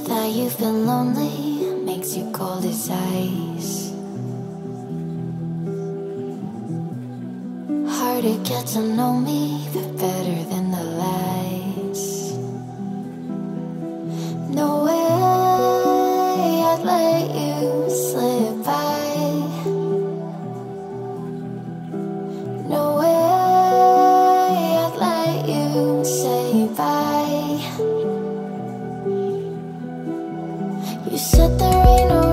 that you've been lonely makes you cold as ice. Hard to get to know me, but better than the lies. No way I'd let you slip by. No way I'd let you say bye. You said there ain't no